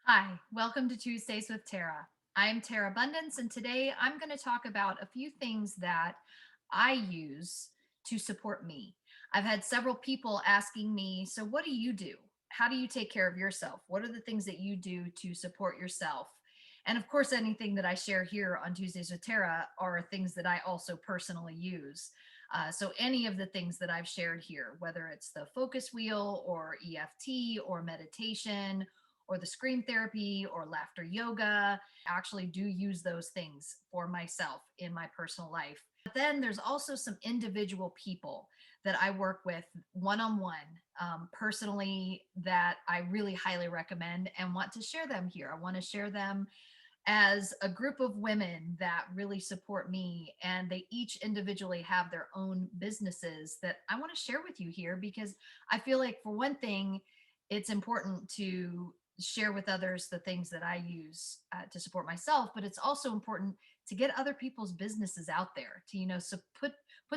Hi, welcome to Tuesdays with Terra. I'm Terra Bundance, and today I'm going to talk about a few things that I use to support me. I've had several people asking me, so what do you do? How do you take care of yourself? What are the things that you do to support yourself? And of course, anything that I share here on Tuesdays with Terra are things that I also personally use. So any of the things that I've shared here, whether it's the focus wheel or EFT or meditation or the scream therapy or laughter yoga, I actually do use those things for myself in my personal life. But then there's also some individual people that I work with one-on-one personally that I really highly recommend and want to share them here. I want to share them as a group of women that really support me, and they each individually have their own businesses that I want to share with you here because I feel like, for one thing, it's important to share with others the things that I use to support myself, but it's also important to get other people's businesses out there to, so put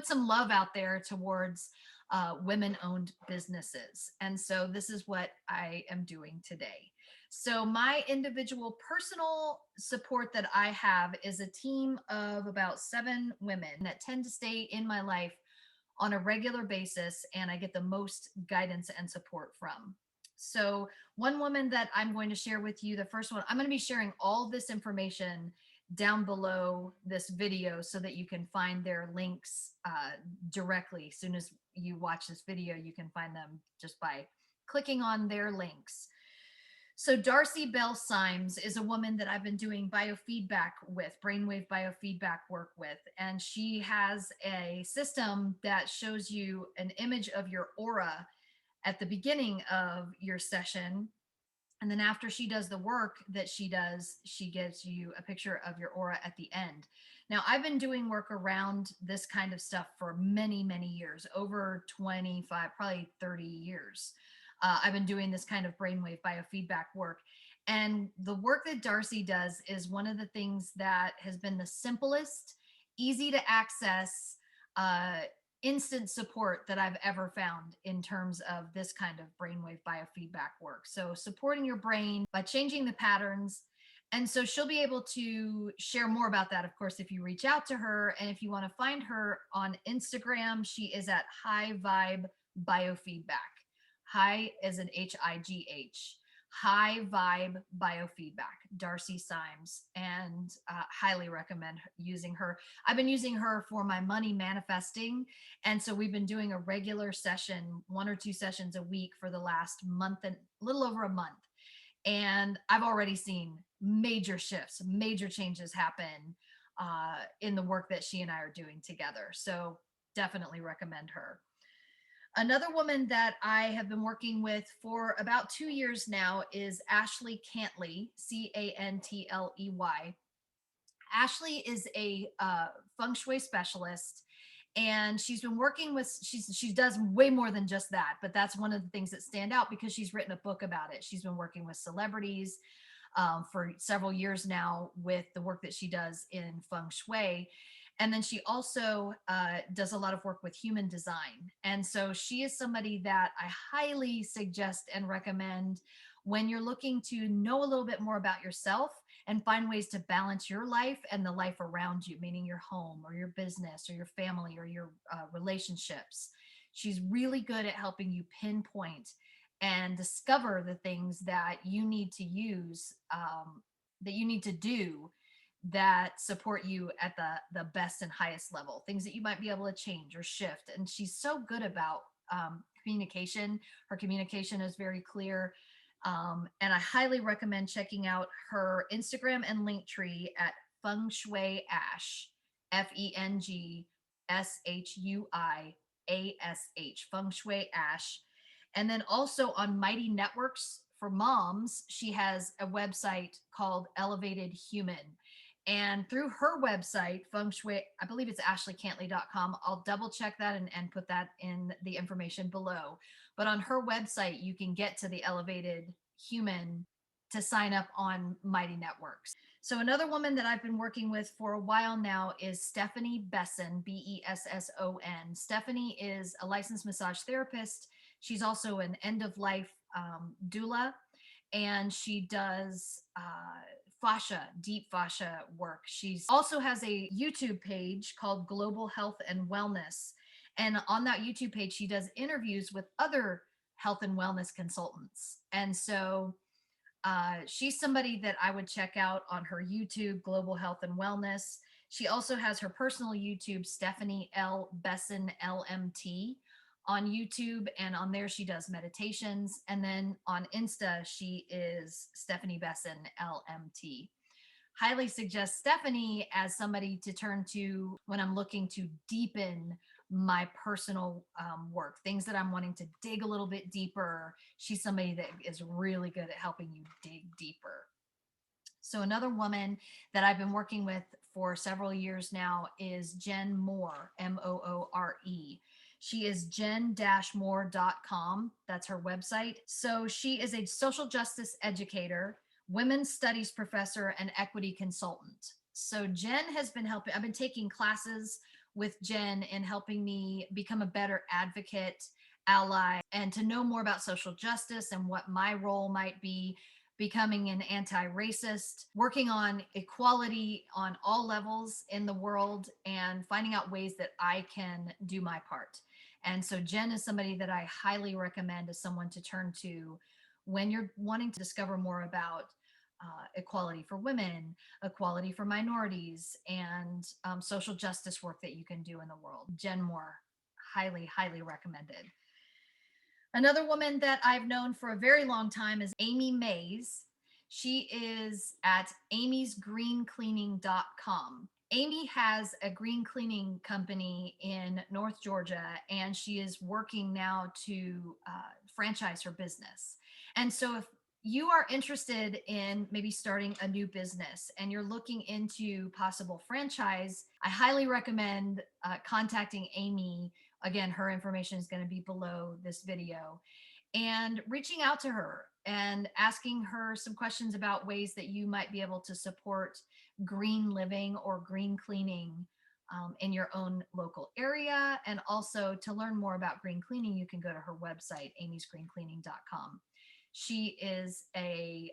some love out there towards women-owned businesses. And so this is what I am doing today. So my individual personal support that I have is a team of about 7 women that tend to stay in my life on a regular basis, and I get the most guidance and support from. So one woman that I'm going to share with you, the first one, I'm going to be sharing all this information down below this video so that you can find their links directly. As soon as you watch this video, you can find them just by clicking on their links. So Darcy Bell Symes is a woman that I've been doing biofeedback with, brainwave biofeedback work with, and she has a system that shows you an image of your aura at the beginning of your session. And then after she does the work that she does, she gives you a picture of your aura at the end. Now, I've been doing work around this kind of stuff for many, many years, over 25, probably 30 years. I've been doing this kind of brainwave biofeedback work. And the work that Darcy does is one of the things that has been the simplest, easy to access, uh, instant support that I've ever found in terms of this kind of brainwave biofeedback work. So supporting your brain by changing the patterns. And so she'll be able to share more about that, of course, if you reach out to her. And if you want to find her on Instagram, she is at High Vibe Biofeedback. High as an HIGH. High Vibe Biofeedback, Darcy Symes, and highly recommend using her. I've been using her for my money manifesting. And so we've been doing a regular session, 1 or 2 sessions a week for the last month and a little over a month. And I've already seen major shifts, major changes happen in the work that she and I are doing together. So definitely recommend her. Another woman that I have been working with for about 2 years now is Ashley Cantley, Cantley. Ashley is a feng shui specialist, and she's been working with, she does way more than just that, but that's one of the things that stand out because she's written a book about it. She's been working with celebrities for several years now with the work that she does in feng shui. And then she also does a lot of work with human design. And so she is somebody that I highly suggest and recommend when you're looking to know a little bit more about yourself and find ways to balance your life and the life around you, meaning your home or your business or your family or your relationships. She's really good at helping you pinpoint and discover the things that you need to use, that you need to do that support you at the best and highest level, things that you might be able to change or shift. And she's so good about communication. Her communication is very clear. And I highly recommend checking out her Instagram and Linktree at Feng Shui Ash, FENGSHUIASH, Feng Shui Ash. And then also on Mighty Networks for Moms, she has a website called Elevated Human. And through her website, Feng Shui, I believe it's ashleycantley.com. I'll double check that and put that in the information below. But on her website, you can get to the Elevated Human to sign up on Mighty Networks. So another woman that I've been working with for a while now is Stephanie Besson, Besson. Stephanie is a licensed massage therapist. She's also an end-of-life doula. and she does fascia, deep fascia work. She's also has a YouTube page called Global Health and Wellness. And on that YouTube page, she does interviews with other health and wellness consultants. And so she's somebody that I would check out on her YouTube, Global Health and Wellness. She also has her personal YouTube, Stephanie L. Besson LMT, on YouTube. And on there, she does meditations. And then on Insta, she is Stephanie Besson LMT. Highly suggest Stephanie as somebody to turn to when I'm looking to deepen my personal work, things that I'm wanting to dig a little bit deeper. She's somebody that is really good at helping you dig deeper. So another woman that I've been working with for several years now is Jen Moore, Moore. She is jen-moore.com. That's her website. So she is a social justice educator, women's studies professor, and equity consultant. So Jen has been helping, I've been taking classes with Jen in helping me become a better advocate, ally, and to know more about social justice and what my role might be, becoming an anti-racist, working on equality on all levels in the world, and finding out ways that I can do my part. And so Jen is somebody that I highly recommend as someone to turn to when you're wanting to discover more about equality for women, equality for minorities, and social justice work that you can do in the world. Jen Moore, highly, highly recommended. Another woman that I've known for a very long time is Amy Mays. She is at amysgreencleaning.com. Amy has a green cleaning company in North Georgia, and she is working now to franchise her business. And so if you are interested in maybe starting a new business and you're looking into possible franchise, I highly recommend contacting Amy. Again, her information is going to be below this video, and reaching out to her and asking her some questions about ways that you might be able to support green living or green cleaning in your own local area. And also to learn more about green cleaning, you can go to her website, amysgreencleaning.com. She is a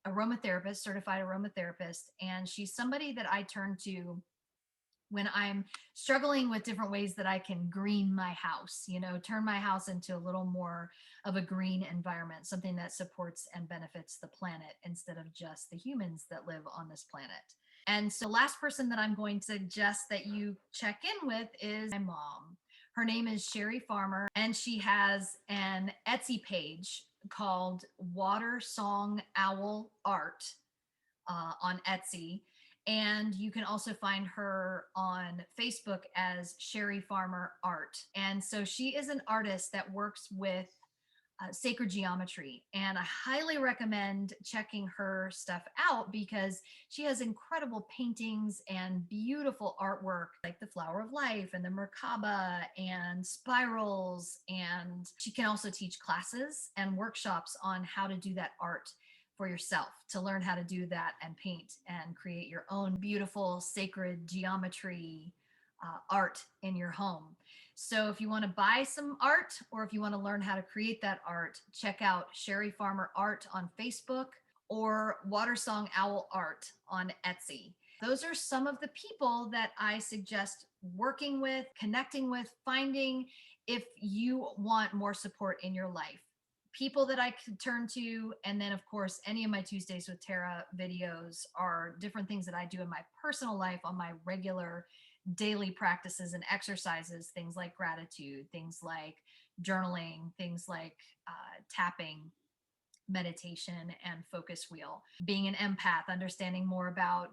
aromatherapist, certified aromatherapist, and she's somebody that I turn to when I'm struggling with different ways that I can green my house, turn my house into a little more of a green environment, something that supports and benefits the planet instead of just the humans that live on this planet. And so the last person that I'm going to suggest that you check in with is my mom. Her name is Sherry Farmer, and she has an Etsy page called Water Song Owl Art on Etsy. And you can also find her on Facebook as Sherry Farmer Art. And so she is an artist that works with sacred geometry. And I highly recommend checking her stuff out because she has incredible paintings and beautiful artwork like the Flower of Life and the Merkaba and spirals. And she can also teach classes and workshops on how to do that art for yourself, to learn how to do that and paint and create your own beautiful sacred geometry art in your home. So if you want to buy some art or if you want to learn how to create that art, check out Sherry Farmer Art on Facebook or Water Song Owl Art on Etsy. Those are some of the people that I suggest working with, connecting with, finding if you want more support in your life. People that I could turn to, and then of course any of my Tuesdays with Terra videos are different things that I do in my personal life on my regular daily practices and exercises, things like gratitude, things like journaling, things like tapping, meditation, and focus wheel. Being an empath, understanding more about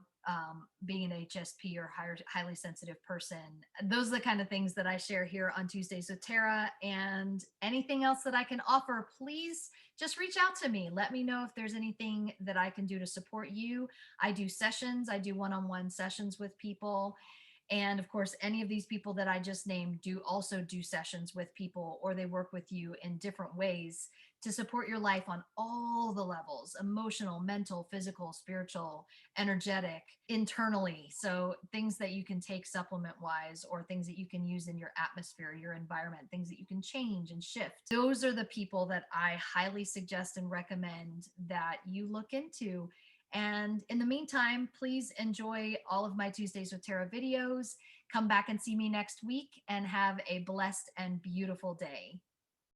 being an HSP or highly sensitive person. Those are the kind of things that I share here on Tuesdays with Terra. And anything else that I can offer, please just reach out to me. Let me know if there's anything that I can do to support you. I do sessions, I do one-on-one sessions with people. And of course, any of these people that I just named do also do sessions with people, or they work with you in different ways to support your life on all the levels: emotional, mental, physical, spiritual, energetic, internally. So, things that you can take supplement wise, or things that you can use in your atmosphere, your environment, things that you can change and shift. Those are the people that I highly suggest and recommend that you look into. And in the meantime, please enjoy all of my Tuesdays with Terra videos. Come back and see me next week and have a blessed and beautiful day.